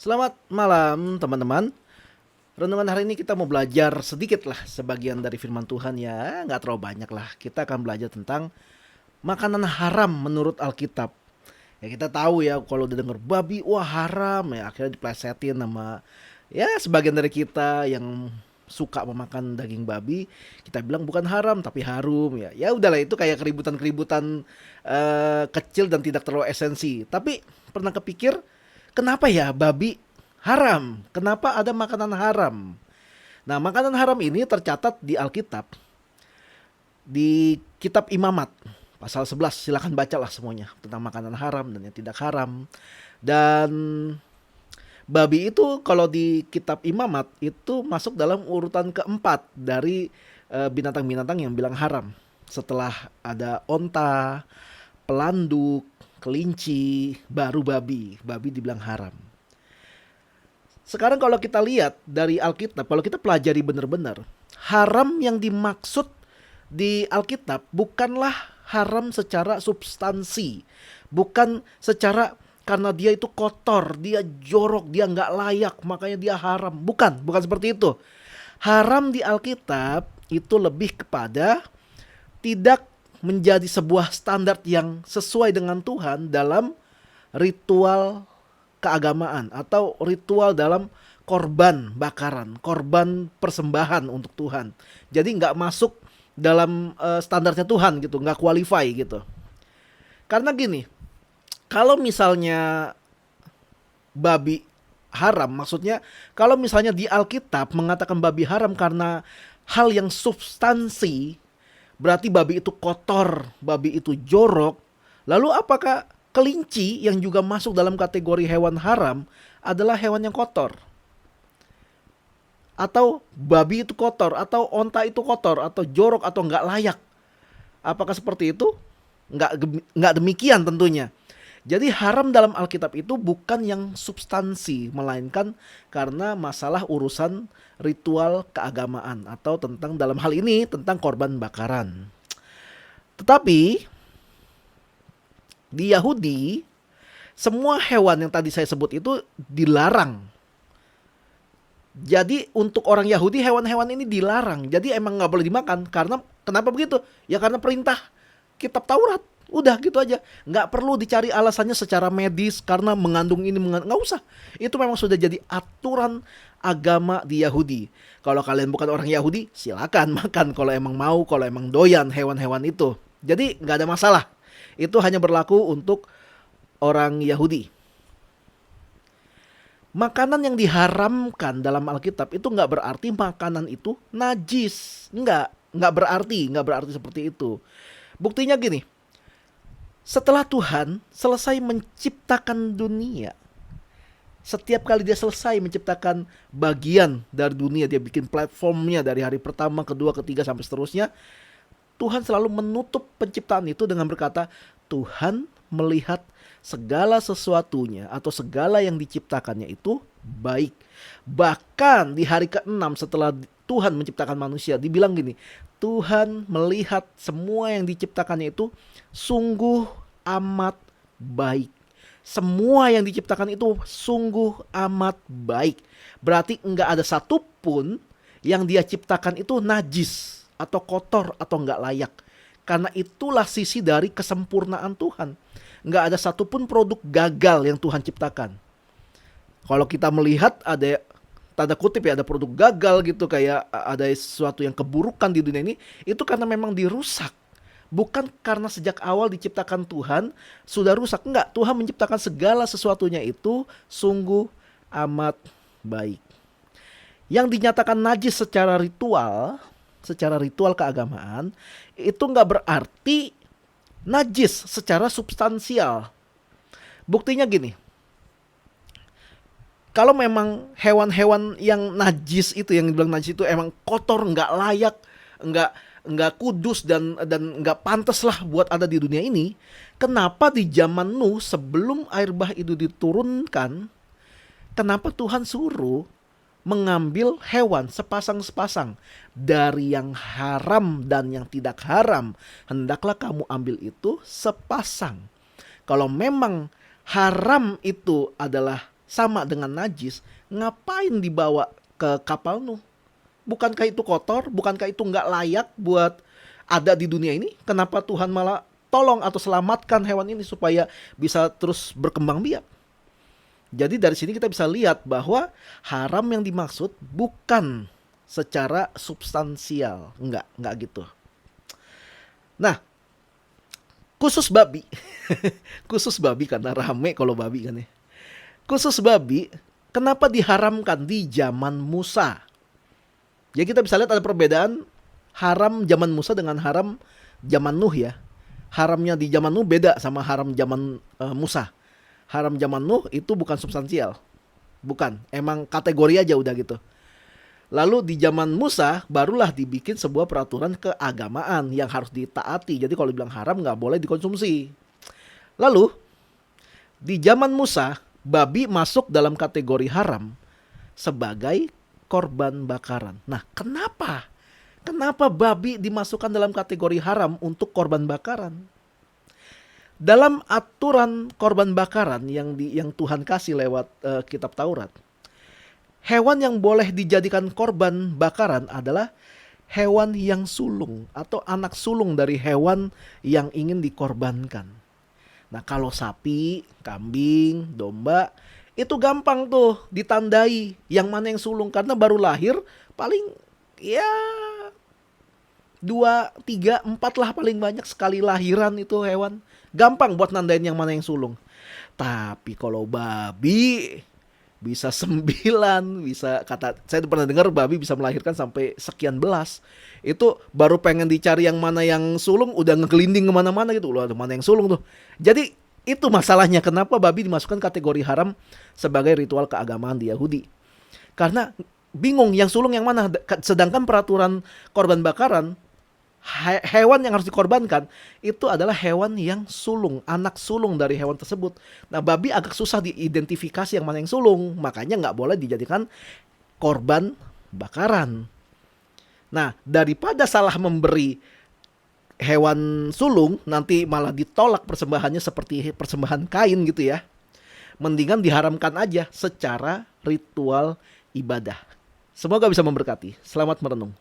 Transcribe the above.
Selamat malam teman-teman. Renungan hari ini kita mau belajar sedikit lah sebagian dari firman Tuhan ya, nggak terlalu banyak lah. Kita akan belajar tentang makanan haram menurut Alkitab. Ya kita tahu ya kalau udah denger babi, wah haram ya akhirnya diplesetin sama ya sebagian dari kita yang suka memakan daging babi, kita bilang bukan haram tapi harum ya. Ya udahlah itu kayak keributan-keributan kecil dan tidak terlalu esensi. Tapi pernah kepikir kenapa ya babi haram? Kenapa ada makanan haram? Nah, makanan haram ini tercatat di Alkitab di kitab Imamat pasal 11. Silakan bacalah semuanya tentang makanan haram dan yang tidak haram. Dan babi itu kalau di kitab Imamat itu masuk dalam urutan keempat dari binatang-binatang yang bilang haram. Setelah ada onta, pelanduk, kelinci, baru babi. Babi dibilang haram. Sekarang kalau kita lihat dari Alkitab, kalau kita pelajari benar-benar, haram yang dimaksud di Alkitab bukanlah haram secara substansi. Bukan secara karena dia itu kotor, dia jorok, dia nggak layak, makanya dia haram. Bukan seperti itu. Haram di Alkitab itu lebih kepada tidak menjadi sebuah standar yang sesuai dengan Tuhan dalam ritual keagamaan atau ritual dalam korban bakaran, korban persembahan untuk Tuhan. Jadi nggak masuk dalam standarnya Tuhan gitu, nggak qualify gitu. Karena gini, kalau misalnya babi haram, maksudnya kalau misalnya di Alkitab mengatakan babi haram karena hal yang substansi, berarti babi itu kotor, babi itu jorok. Lalu apakah kelinci yang juga masuk dalam kategori hewan haram adalah hewan yang kotor? Atau babi itu kotor, atau onta itu kotor, atau jorok, atau nggak layak? Apakah seperti itu? Nggak demikian tentunya. Jadi haram dalam Alkitab itu bukan yang substansi, melainkan karena masalah urusan ritual keagamaan atau tentang dalam hal ini tentang korban bakaran. Tetapi di Yahudi semua hewan yang tadi saya sebut itu dilarang. Jadi untuk orang Yahudi hewan-hewan ini dilarang. Jadi emang nggak boleh dimakan. Karena kenapa begitu? Ya karena perintah kitab Taurat. Udah gitu aja. Nggak perlu dicari alasannya secara medis karena mengandung ini nggak usah. Itu memang sudah jadi aturan agama di Yahudi. Kalau kalian bukan orang Yahudi, silakan makan kalau emang mau, kalau emang doyan hewan-hewan itu. Jadi nggak ada masalah. Itu hanya berlaku untuk orang Yahudi. Makanan yang diharamkan dalam Alkitab itu nggak berarti makanan itu najis. Nggak berarti seperti itu. Buktinya gini, setelah Tuhan selesai menciptakan dunia, setiap kali dia selesai menciptakan bagian dari dunia, dia bikin platformnya dari hari pertama, kedua, ketiga, sampai seterusnya, Tuhan selalu menutup penciptaan itu dengan berkata, Tuhan melihat segala sesuatunya atau segala yang diciptakannya itu baik. Bahkan di hari ke-6 setelah Tuhan menciptakan manusia, dibilang gini, Tuhan melihat semua yang diciptakannya itu sungguh amat baik. Semua yang diciptakan itu sungguh amat baik. Berarti enggak ada satupun yang dia ciptakan itu najis atau kotor atau enggak layak. Karena itulah sisi dari kesempurnaan Tuhan. Nggak ada satupun produk gagal yang Tuhan ciptakan. Kalau kita melihat ada tanda kutip ya, ada produk gagal gitu, kayak ada sesuatu yang keburukan di dunia ini, itu karena memang dirusak. Bukan karena sejak awal diciptakan Tuhan sudah rusak. Enggak, Tuhan menciptakan segala sesuatunya itu sungguh amat baik. Yang dinyatakan najis secara ritual keagamaan, itu nggak berarti najis secara substansial. Buktinya gini, kalau memang hewan-hewan yang najis itu, yang dibilang najis itu emang kotor, nggak layak, nggak kudus dan nggak pantas lah buat ada di dunia ini, kenapa di zaman Nuh sebelum air bah itu diturunkan, kenapa Tuhan suruh mengambil hewan sepasang-sepasang dari yang haram dan yang tidak haram, hendaklah kamu ambil itu sepasang. Kalau memang haram itu adalah sama dengan najis, ngapain dibawa ke kapal Nuh? Bukankah itu kotor? Bukankah itu nggak layak buat ada di dunia ini? Kenapa Tuhan malah tolong atau selamatkan hewan ini supaya bisa terus berkembang biak? Jadi dari sini kita bisa lihat bahwa haram yang dimaksud bukan secara substansial, enggak gitu. Nah, khusus babi, khusus babi karena rame kalau babi kan ya. Khusus babi, kenapa diharamkan di zaman Musa? Jadi kita bisa lihat ada perbedaan haram zaman Musa dengan haram zaman Nuh ya. Haramnya di zaman Nuh beda sama haram zaman Musa. Haram zaman Nuh itu bukan substansial. Bukan, emang kategori aja udah gitu. Lalu di zaman Musa barulah dibikin sebuah peraturan keagamaan yang harus ditaati. Jadi kalau dibilang haram nggak boleh dikonsumsi. Lalu di zaman Musa babi masuk dalam kategori haram sebagai korban bakaran. Nah, kenapa? Kenapa babi dimasukkan dalam kategori haram untuk korban bakaran? Dalam aturan korban bakaran yang Tuhan kasih lewat kitab Taurat, hewan yang boleh dijadikan korban bakaran adalah hewan yang sulung atau anak sulung dari hewan yang ingin dikorbankan. Nah, kalau sapi, kambing, domba itu gampang tuh ditandai yang mana yang sulung karena baru lahir paling ya 2, 3, 4 lah paling banyak sekali lahiran itu hewan. Gampang buat nandain yang mana yang sulung. Tapi kalau babi bisa 9, bisa kata saya pernah dengar babi bisa melahirkan sampai sekian belas. Itu baru pengen dicari yang mana yang sulung udah ngegelinding kemana-mana gitu. Loh, ada mana yang sulung tuh. Jadi itu masalahnya kenapa babi dimasukkan kategori haram sebagai ritual keagamaan di Yahudi. Karena bingung yang sulung yang mana. Sedangkan peraturan korban bakaran hewan yang harus dikorbankan itu adalah hewan yang sulung, anak sulung dari hewan tersebut. Nah, babi agak susah diidentifikasi yang mana yang sulung, makanya nggak boleh dijadikan korban bakaran. Nah, daripada salah memberi hewan sulung, nanti malah ditolak persembahannya seperti persembahan Kain gitu ya. Mendingan diharamkan aja secara ritual ibadah. Semoga bisa memberkati. Selamat merenung.